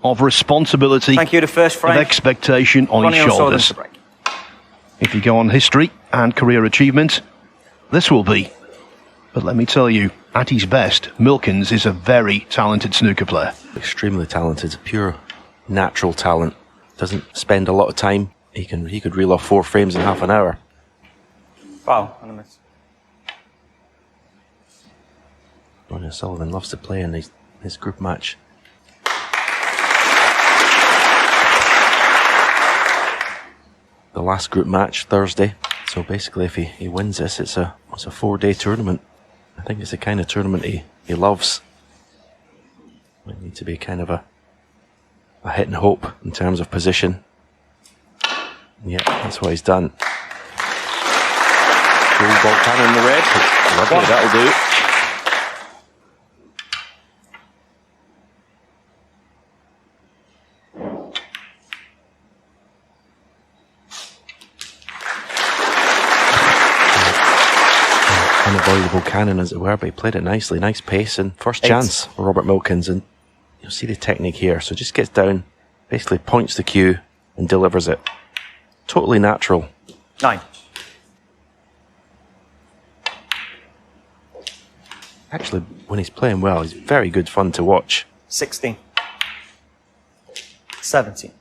of responsibility, Thank you. The first frame. of expectation on Ronnie his shoulders. If you go on history and career achievement, this will be. But let me tell you, at his best, Milkins is a very talented snooker player. Extremely talented, pure natural talent. Doesn't spend a lot of time. He could reel off 4 frames in half an hour. Wow, and a miss. Ronnie O'Sullivan loves to play in his group match. The last group match Thursday. So basically, if he wins this, it's a 4-day tournament. I think it's the kind of tournament he loves. Might need to be kind of a hit and hope in terms of position. Yeah, that's what he's done. Gold ball cannon in the red. Lovely, that'll do. Unavoidable cannon, as it were, but he played it nicely. Nice pace and first chance for Robert Milkins. And you'll see the technique here. So just gets down, basically points the cue and delivers it. Totally natural. 9. Actually, when he's playing well, he's very good fun to watch. 16. 17.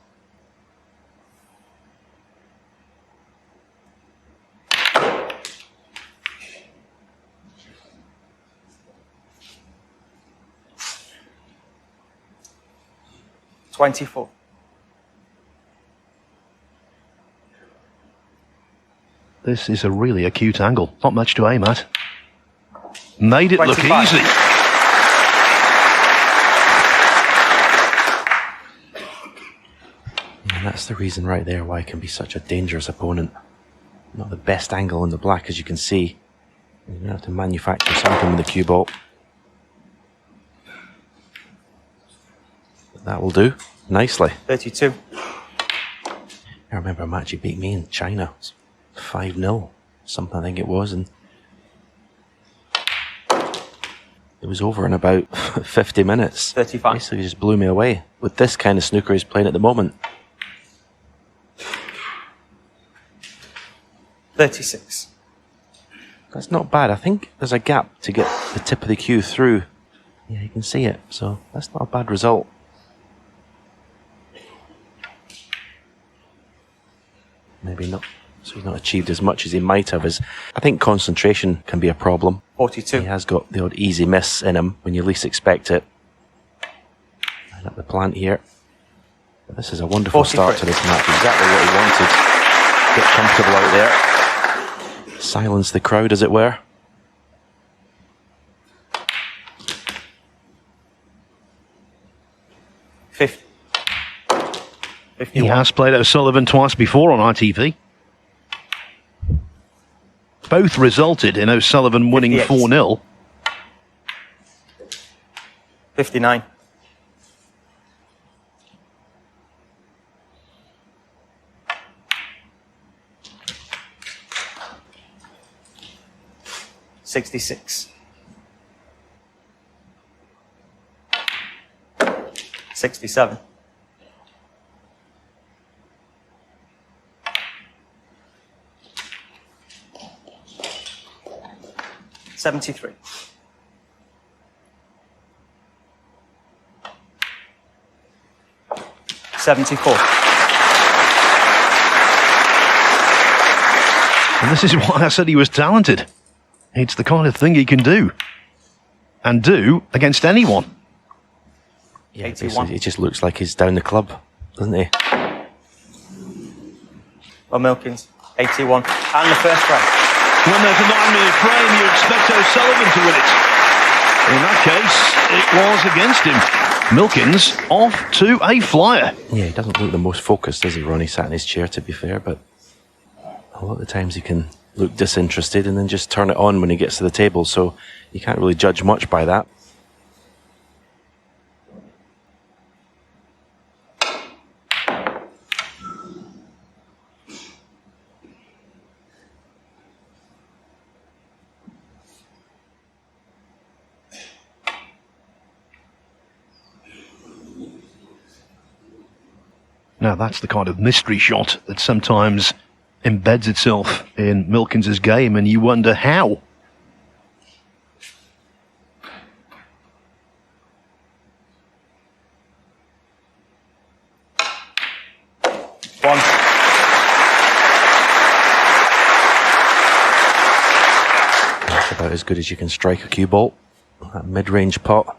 24. This is a really acute angle. Not much to aim at. Made it 25. look easy. And that's the reason right there why he can be such a dangerous opponent. Not the best angle in the black, as you can see. You're going to have to manufacture something with the cue ball. But that will do. Nicely. 32. I remember a match he beat me in China. 5-0. Something I think it was. And it was over in about 50 minutes. 35. Basically just blew me away with this kind of snooker he's playing at the moment. 36. That's not bad. I think there's a gap to get the tip of the cue through. Yeah, you can see it. So that's not a bad result. Maybe not. So he's not achieved as much as he might have. I think concentration can be a problem. 42. He has got the odd easy miss in him when you least expect it. Line up the plant here. But this is a wonderful 43. start to this match. Exactly what he wanted. Get comfortable out there. Silence the crowd, as it were. Fifty. He has played O'Sullivan twice before on ITV. Both resulted in O'Sullivan winning 58. 4-0. 59. 66. 67. 73. 74. And this is why I said he was talented. It's the kind of thing he can do. And do against anyone. Yeah, 81. it just looks like he's down the club, doesn't he? Well, Milkins, 81. And the first round. When there's a 9-minute frame, you expect O'Sullivan to win it. In that case, it was against him. Milkins off to a flyer. Yeah, he doesn't look the most focused, does he, Ronnie? Sat in his chair, to be fair, but a lot of the times he can look disinterested and then just turn it on when he gets to the table, so you can't really judge much by that. Now that's the kind of mystery shot that sometimes embeds itself in Milkins' game, and you wonder how. One. That's about as good as you can strike a cue ball. That mid-range pot.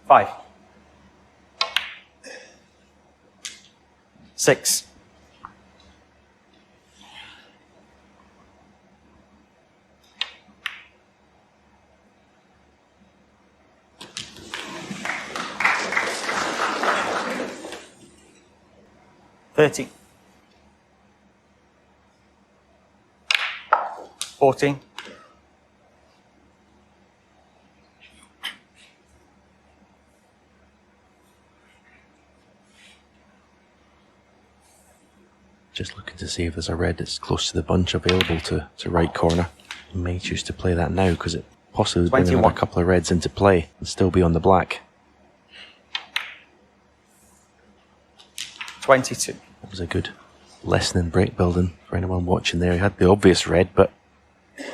Five. 6. $30. 14. Just looking to see if there's a red that's close to the bunch available to right corner. You may choose to play that now because it possibly would bring another couple of reds into play and still be on the black. 22. That was a good lesson in break building for anyone watching there. He had the obvious red, but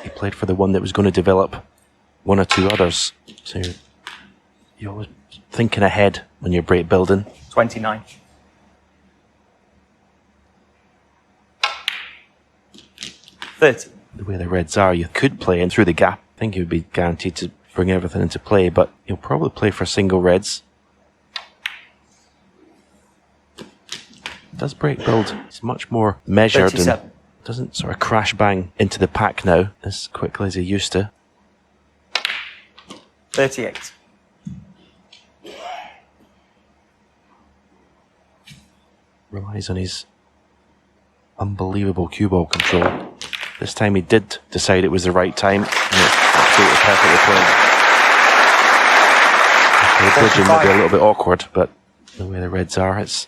he played for the one that was going to develop one or two others. So you're always thinking ahead when you're break building. 29. 30. The way the reds are, you could play in through the gap. I think he would be guaranteed to bring everything into play, but he'll probably play for single reds. Does break build. It's much more measured 37. and doesn't sort of crash bang into the pack now as quickly as he used to. 38. Relies on his unbelievable cue ball control. This time he did decide it was the right time, and it's absolutely perfectly played. The bridging may be a little bit awkward, but the way the reds are, this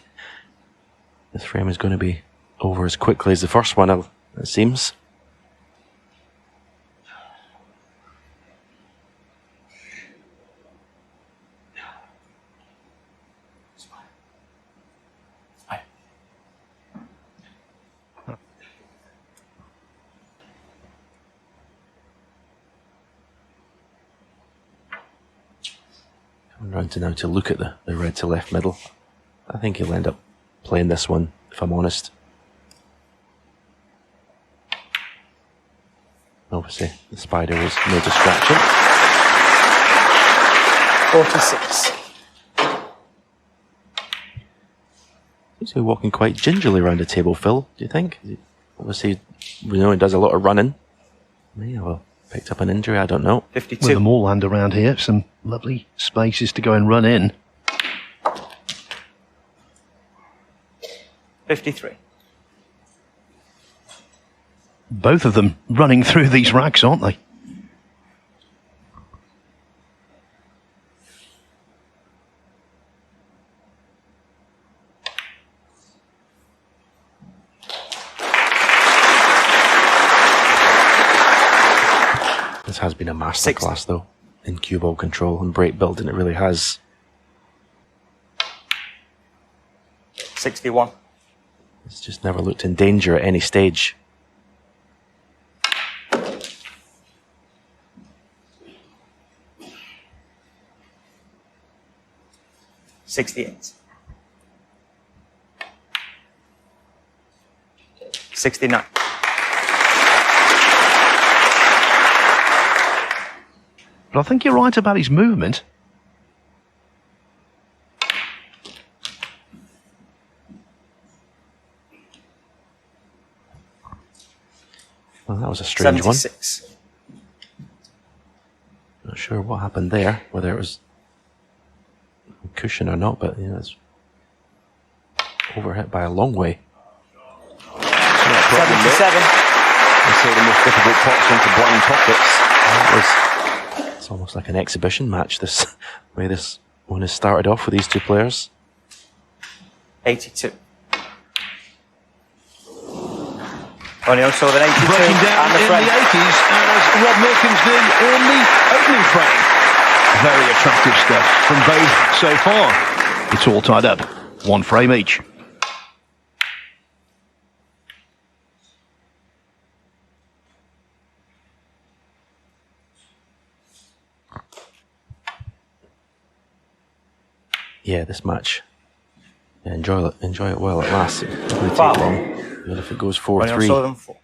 frame is going to be over as quickly as the first one, it seems. Coming round to now to look at the red to left middle. I think he'll end up playing this one, if I'm honest. Obviously, the spider is no distraction. 46. Seems to be walking quite gingerly around the table, Phil, do you think? Obviously, we know he does a lot of running. May have picked up an injury, I don't know. 52. With them all land around here, some lovely spaces to go and run in. 53. Both of them running through these racks, aren't they? This has been a masterclass, though, in cue ball control and break building. It really has. 61. It's just never looked in danger at any stage. $68. 69. But I think you're right about his movement. Well, that was a strange 76. one. Not sure what happened there, whether it was a cushion or not, but yeah, it's overhit by a long way. 77. They say the most difficult pots into blind pockets. It's almost like an exhibition match, this way this one has started off with these two players. 82. Ronnie O'Sullivan, 82. Breaking down and the in frame. the 80s, as Rob Milkins did in the opening frame. Very attractive stuff from both so far. It's all tied up, 1 frame each. Yeah, this match. Yeah, enjoy it while it lasts. It doesn't really take Foul. long. But if it goes Ronnie 4-3, O'Sullivan, 4.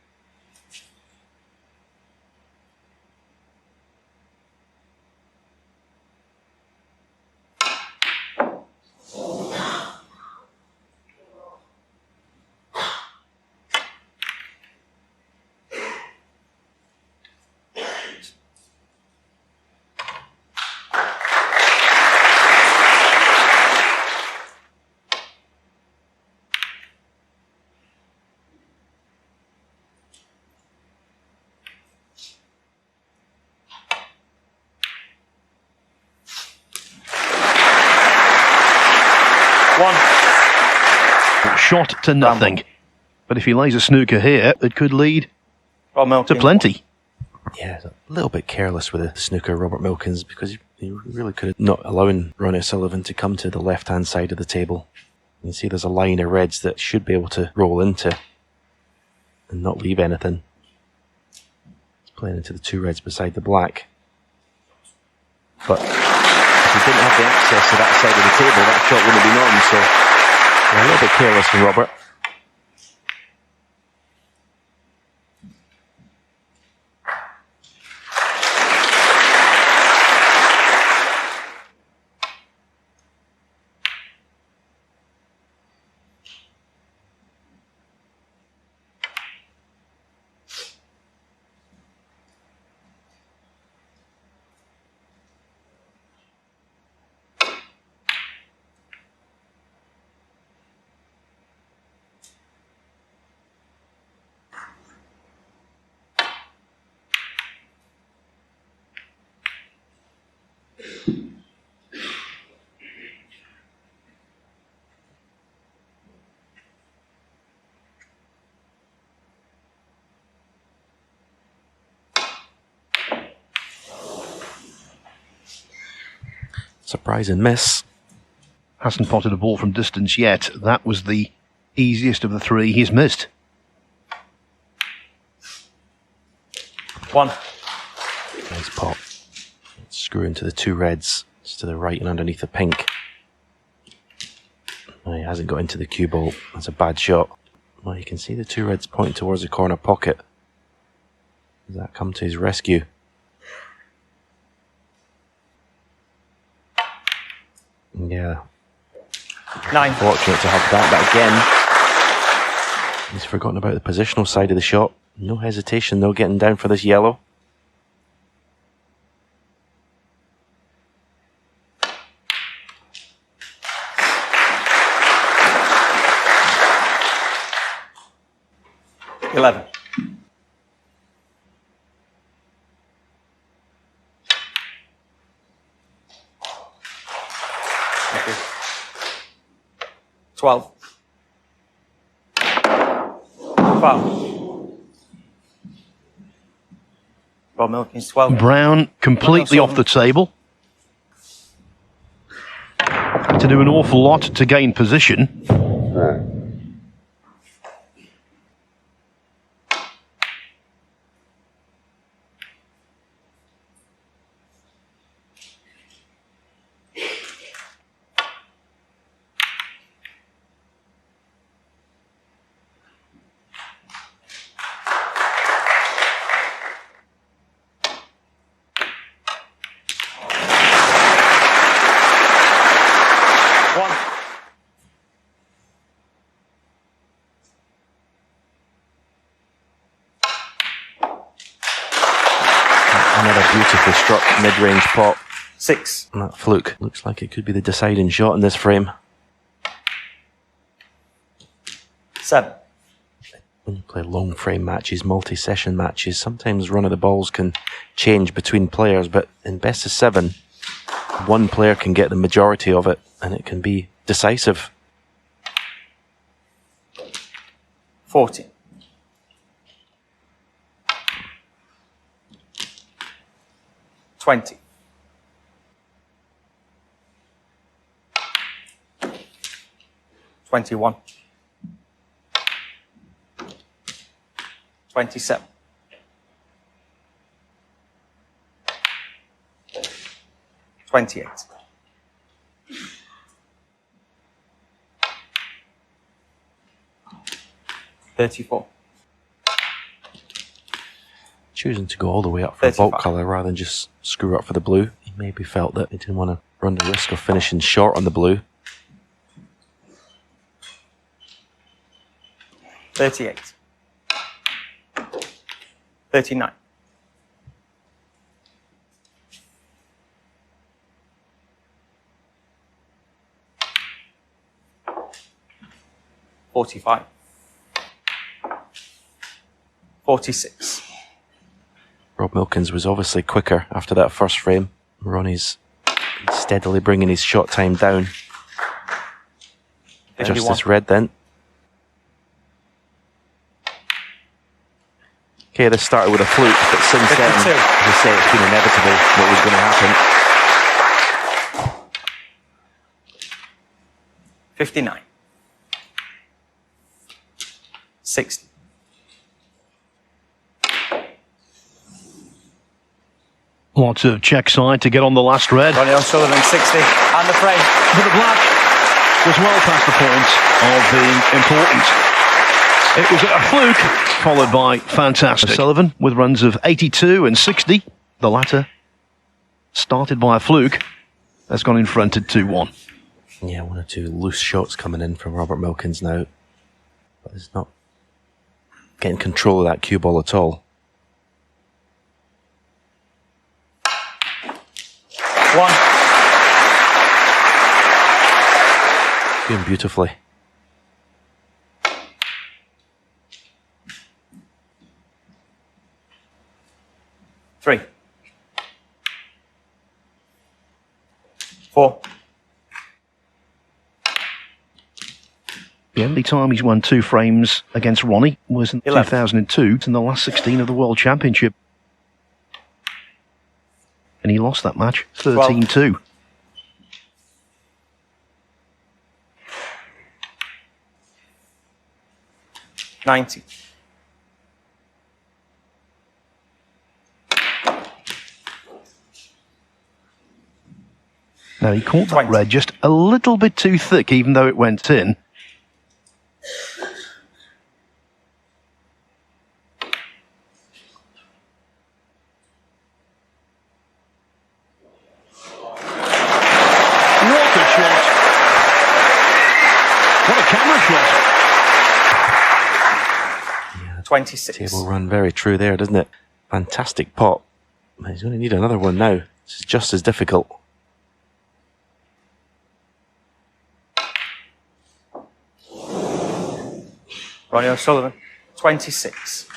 Shot to nothing. But if he lays a snooker here, it could lead Rob Milkins, to plenty. yeah, a little bit careless with the snooker, Robert Milkins, because he really could have not allowing Ronnie O'Sullivan to come to the left-hand side of the table. You can see there's a line of reds that should be able to roll into and not leave anything. He's playing into the 2 reds beside the black. But if he didn't have the access to that side of the table, that shot wouldn't have been on, so a little bit careless from Robert. Surprising miss. Hasn't potted a ball from distance yet. That was the easiest of the 3 he's missed. 1. Nice pot. Screw into the 2 reds, just to the right and underneath the pink. He hasn't got into the cue ball. That's a bad shot. Well, you can see the 2 reds pointing towards the corner pocket. Does that come to his rescue? Yeah. 9. Fortunate to have that, but again, he's forgotten about the positional side of the shot. No hesitation, though, getting down for this yellow. Eleven. Thank you. 12. Foul. Rob Milkins, 12. Brown completely off the table. Had to do an awful lot to gain position. Another beautifully struck mid-range pot. 6. And that fluke looks like it could be the deciding shot in this frame. 7. When you play long frame matches, multi-session matches, sometimes run of the balls can change between players, but in best of 7, one player can get the majority of it, and it can be decisive. 14. 20. 21. 27. 28. 34. Choosing to go all the way up for a 35. bulk colour rather than just screw up for the blue. He maybe felt that he didn't want to run the risk of finishing short on the blue. 38. 39. 45. 46. Rob Milkins was obviously quicker after that first frame. Ronnie's steadily bringing his shot time down. 51. Just this red then. Okay, this started with a fluke, but since then, 52. as I say, it's been inevitable what was going to happen. 59. 60. Lots of check side to get on the last red. Ronnie O'Sullivan, 60. And the frame. But the black was well past the point of being important. It was a fluke, followed by fantastic. O'Sullivan with runs of 82 and 60. The latter, started by a fluke, has gone in front at 2-1. Yeah, one or two loose shots coming in from Robert Milkins now. But he's not getting control of that cue ball at all. 1. Doing beautifully. 3. 4. The only time he's won 2 frames against Ronnie was in 11. 2002 in the last 16 of the World Championship. And he lost that match 13-2. 90. 'Now he caught that 20. red just a little bit too thick, even though it went in. What a shot! What a camera shot! 26. Table run very true there, doesn't it? Fantastic pot. He's going to need another one now. This is just as difficult. Ronnie O'Sullivan, 26.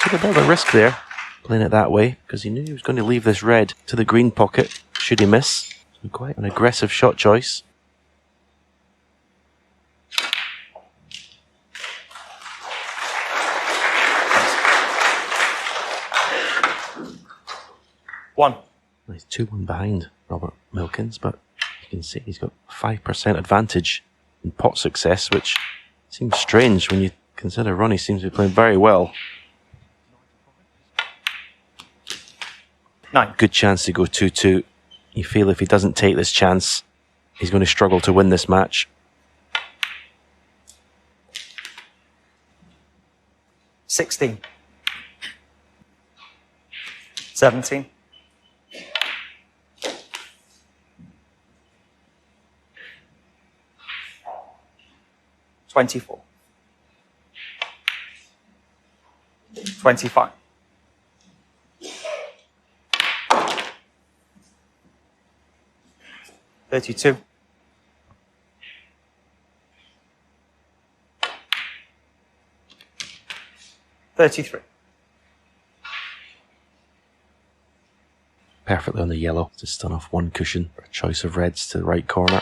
Took a bit of a risk there, playing it that way, because he knew he was going to leave this red to the green pocket, should he miss. So quite an aggressive shot choice. One. He's 2-1 behind Robert Milkins, but you can see he's got 5% advantage in pot success, which seems strange when you consider Ronnie seems to be playing very well. 9. Good chance to go 2-2. You feel if he doesn't take this chance, he's going to struggle to win this match. 16. 17. 24. 25. 32. 33. Perfectly on the yellow, just done off one cushion for a choice of reds to the right corner.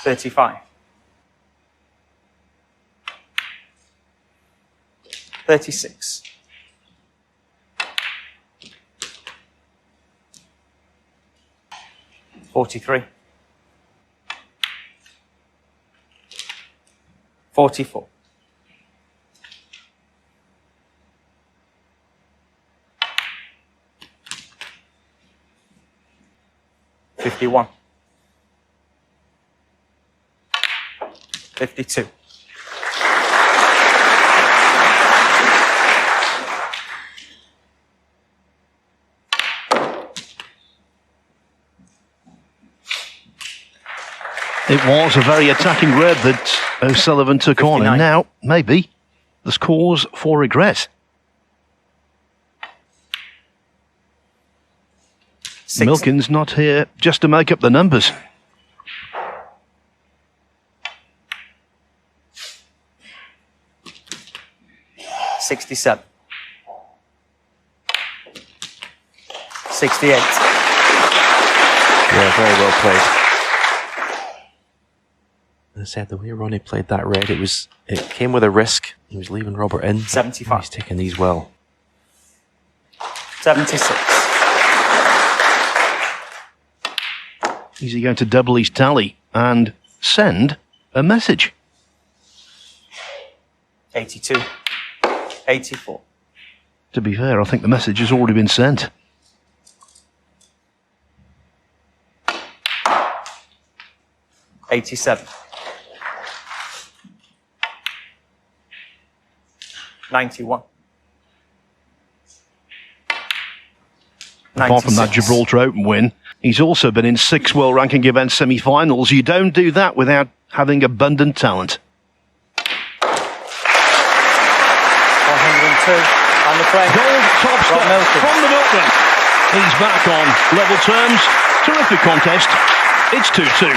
35. 36. 43. 44. 51. 52. 'It was a very attacking red that O'Sullivan took on, 59. and now, maybe, there's cause for regret. 60. Milkins not here just to make up the numbers. 67. 68. Yeah, very well played. As I said, the way Ronnie played that red, it came with a risk. He was leaving Robert in. 75. He's taking these well. 76. Is he going to double his tally and send a message? 82. 84. To be fair, I think the message has already been sent. 87. 91. Apart from that 96. Gibraltar Open win, he's also been in 6 world ranking event semi-finals. You don't do that without having abundant talent. 102. And the frame. Gold top step Robert Milkins. from the Milkman. He's back on level terms. Terrific contest. It's 2-2.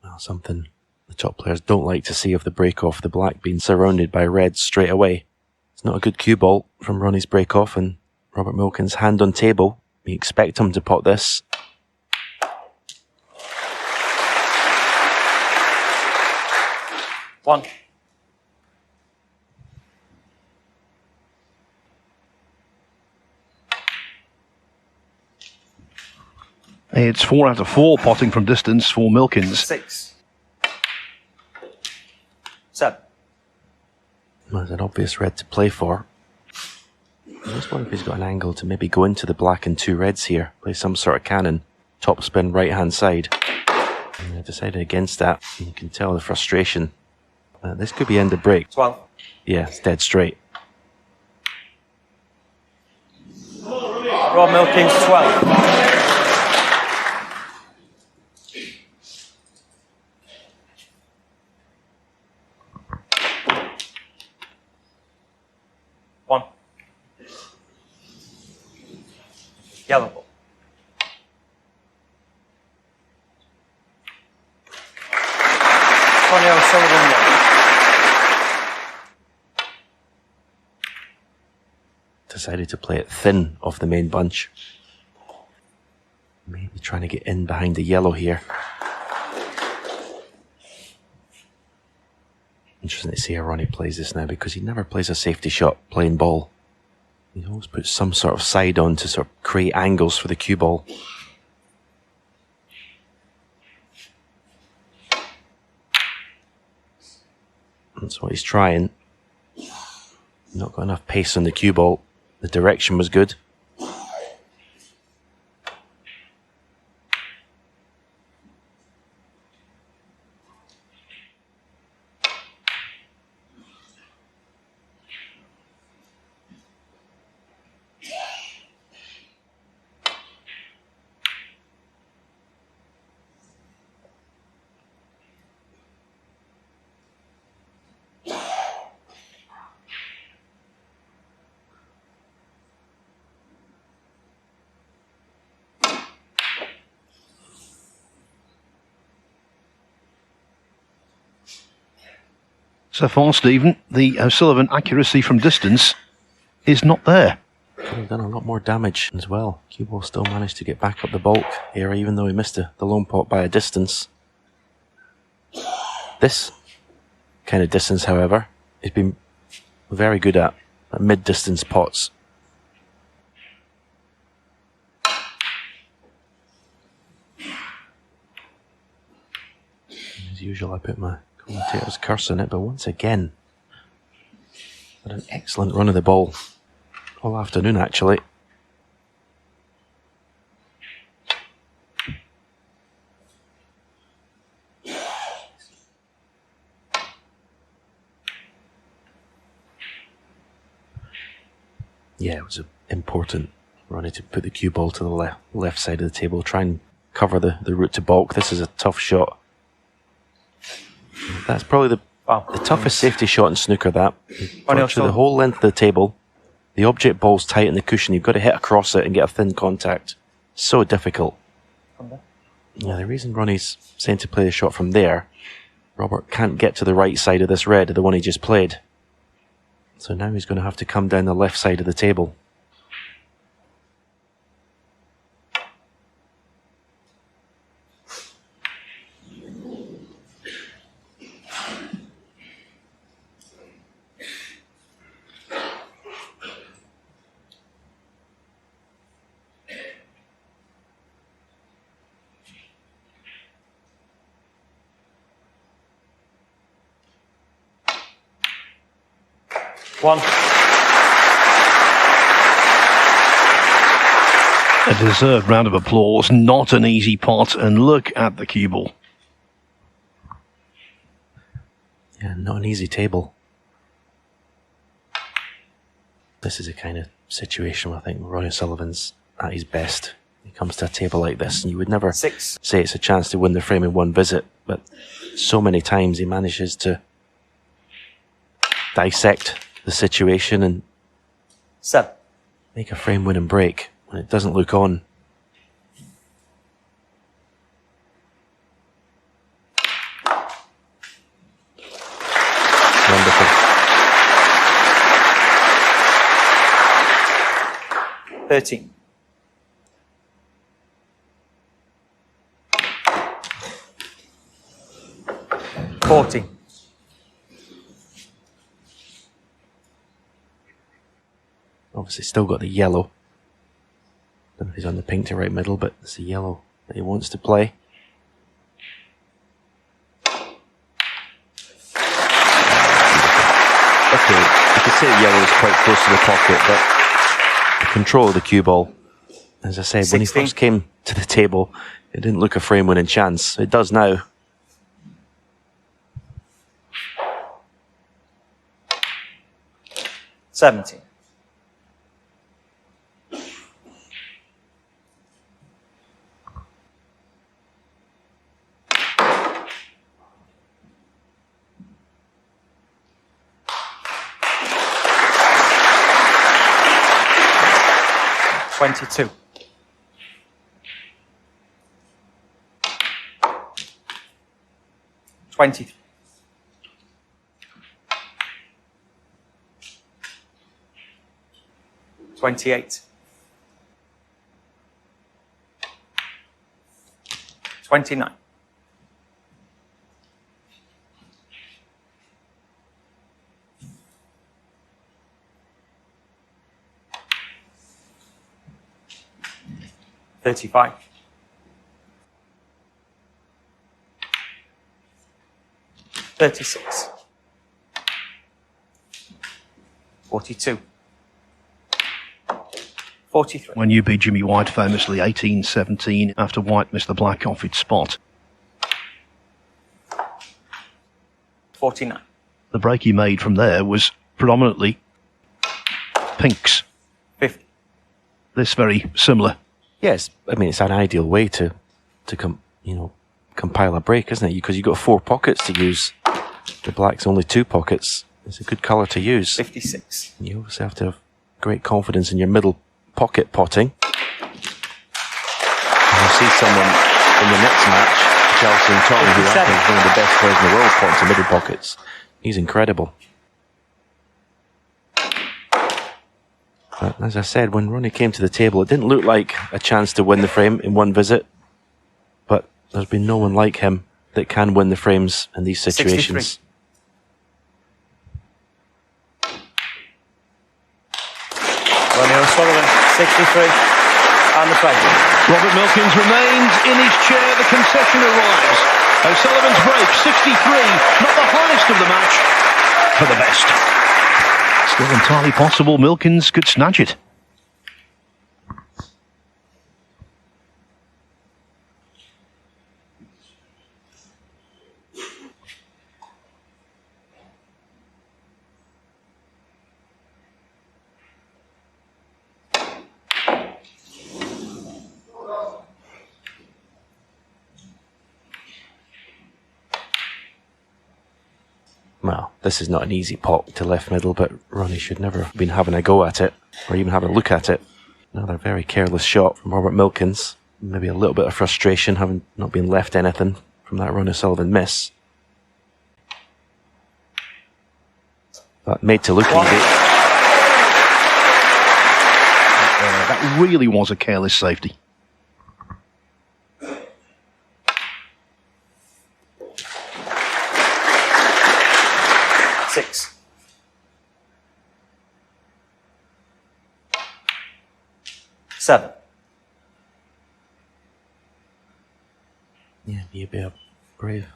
Well, something the top players don't like to see of the break-off, the black being surrounded by red straight away. It's not a good cue ball from Ronnie's break-off, and Robert Milkins' hand on table. We expect him to pot this. One. It's 4 out of 4 potting from distance for Milkins. 6. 7. There's an obvious red to play for. I just wonder if he's got an angle to maybe go into the black and 2 reds here. Play some sort of cannon. Top spin right hand side. And I decided against that. You can tell the frustration. This could be end of break. 12. Yeah, it's dead straight. Rob Milkins, 12. One. Yellow ball. Ronnie O'Sullivan, 1. Decided to play it thin off the main bunch. Maybe trying to get in behind the yellow here. Interesting to see how Ronnie plays this now, because he never plays a safety shot playing ball. He always puts some sort of side on to sort of create angles for the cue ball. That's what he's trying. Not got enough pace on the cue ball. The direction was good. So far, Stephen, the O'Sullivan accuracy from distance is not there. Could have done a lot more damage as well. Cue ball still managed to get back up the bulk here, even though he missed the lone pot by a distance. This kind of distance, however, he's been very good at mid-distance pots. As usual, I put my commentator's curse on it, but once again, had an excellent run of the ball all afternoon, actually. Yeah, it was important, Ronnie, to put the cue ball to the left side of the table, try and cover the route to balk. This is a tough shot. That's probably the toughest safety shot in snooker, that. Through the whole length of the table, the object ball's tight in the cushion, you've got to hit across it and get a thin contact. So difficult. Yeah, the reason Ronnie's saying to play the shot from there, Robert can't get to the right side of this red, the one he just played. So now he's going to have to come down the left side of the table. One. A deserved round of applause. Not an easy pot, and look at the cue ball. Yeah, not an easy table. This is a kind of situation where I think Ronnie O'Sullivan's at his best. He comes to a table like this, and you would never say it's a chance to win the frame in one visit, but so many times he manages to dissect the situation and 7. Make a frame win and break when it doesn't look on. Wonderful. 13. $40. Obviously still got the yellow. Don't know if he's on the pink to right middle, but it's the yellow that he wants to play. Okay, I could say the yellow is quite close to the pocket, but the control of the cue ball, as I said, 16. when he first came to the table, it didn't look a frame winning chance. It does now. $17. $22. 20. 28. 29. 35. 36. 42. 43. When you beat Jimmy White famously 18-17 after White missed the black off its spot. 49. The break he made from there was predominantly pinks. 50. This very similar. Yes, I mean, it's an ideal way to compile a break, isn't it? Because you've got 4 pockets to use. The black's only 2 pockets. It's a good colour to use. 56. You obviously have to have great confidence in your middle pocket potting. And you'll see someone in the next match, Chelsea and Tottenham, who I think is one of the best players in the world, potting middle pockets. He's incredible. But as I said, when Ronnie came to the table, it didn't look like a chance to win the frame in one visit. But there's been no one like him that can win the frames in these 63. situations. Ronnie O'Sullivan, 63. And the frame. Robert Milkins remains in his chair. The concession arrives. O'Sullivan's break, 63. Not the highest of the match, for the best. Still entirely possible Milkins could snatch it. Well, this is not an easy pot to left middle, but Ronnie should never have been having a go at it, or even having a look at it. Another very careless shot from Robert Milkins. Maybe a little bit of frustration having not been left anything from that Ronnie O'Sullivan miss. But made to look easy. That really was a careless safety. Six. Seven. Yeah, you'd be a brave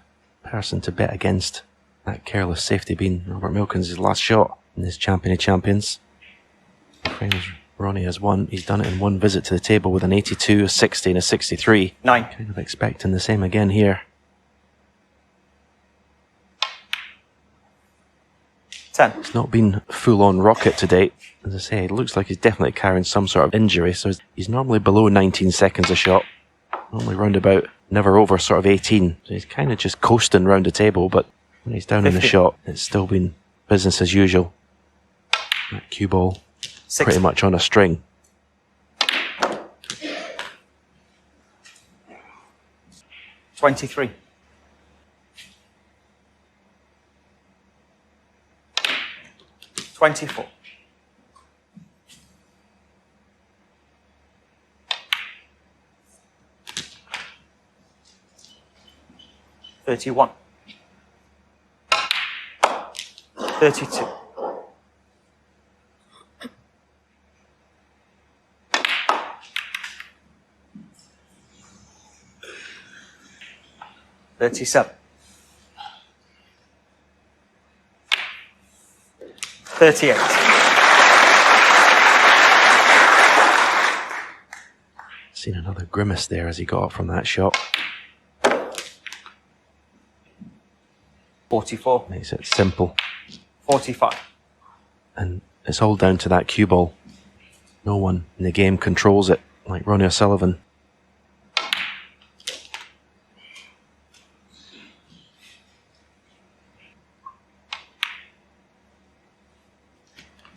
person to bet against that careless safety being Robert Milkins' last shot in this Champion of Champions. The frames Ronnie has won. He's done it in one visit to the table with an 82, a 60 and a 63. 9. Kind of expecting the same again here. 10. It's not been full-on rocket to date. As I say, it looks like he's definitely carrying some sort of injury, so he's normally below 19 seconds a shot. Normally round about, never over sort of 18. So he's kind of just coasting round the table, but when he's down 50. in the shot, it's still been business as usual. That cue ball 60. pretty much on a string. $23. 24. 31. 32. 37. 38. Seen another grimace there as he got up from that shot. 44. Makes it simple. 45. And it's all down to that cue ball. No one in the game controls it like Ronnie O'Sullivan.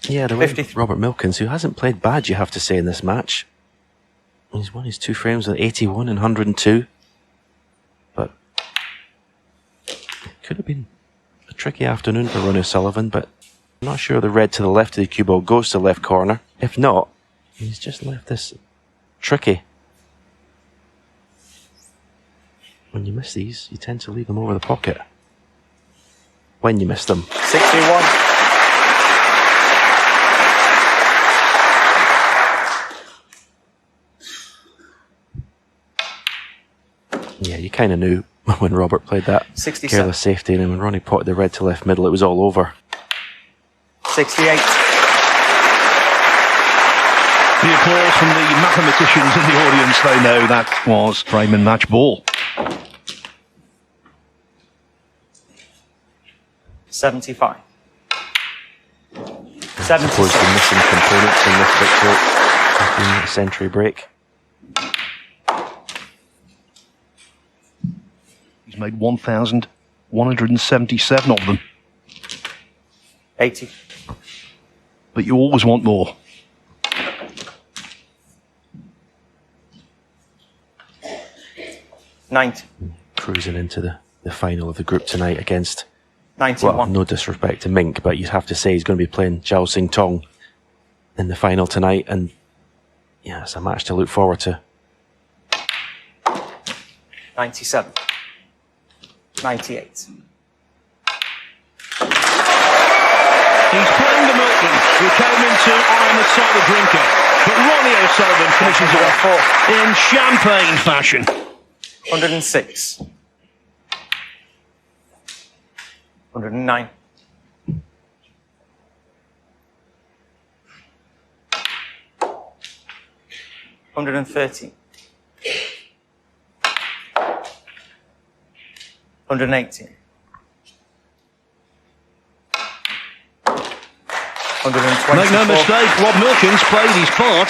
Yeah, the way 53. Robert Milkins, who hasn't played bad, you have to say, in this match. He's won his 2 frames with 81 and 102. But it could have been a tricky afternoon for Ronnie O'Sullivan, but I'm not sure the red to the left of the cue ball goes to the left corner. If not, he's just left this tricky. When you miss these, you tend to leave them over the pocket. When you miss them. 61. Yeah, you kind of knew when Robert played that 67. careless safety, and then when Ronnie potted the red to left middle, it was all over. 68. The applause from the mathematicians in the audience, they know that was frame and match ball. 75. I suppose the missing components in this victory have been the century break. He's made 1,177 of them. 80. But you always want more. 90. Cruising into the final of the group tonight against, 91. well, no disrespect to Mink, but you'd have to say he's going to be playing 𝙗𝙧𝙚𝙤𝙠 in the final tonight, and yeah, it's a match to look forward to. 97. 98. He's playing the Milkman, who came into I am a cider drinker. But Ronnie O'Sullivan finishes it off in champagne fashion. 106. 109. 130. 118. 124. Make no mistake, Rob Milkins played his part.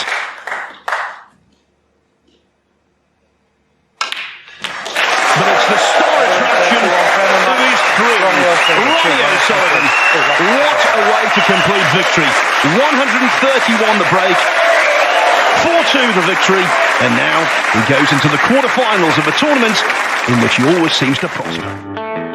But it's the star attraction to his crew, Ronnie O'Sullivan. What a way to complete victory. 131 the break, 4-2 the victory, and now he goes into the quarterfinals of a tournament in which he always seems to prosper.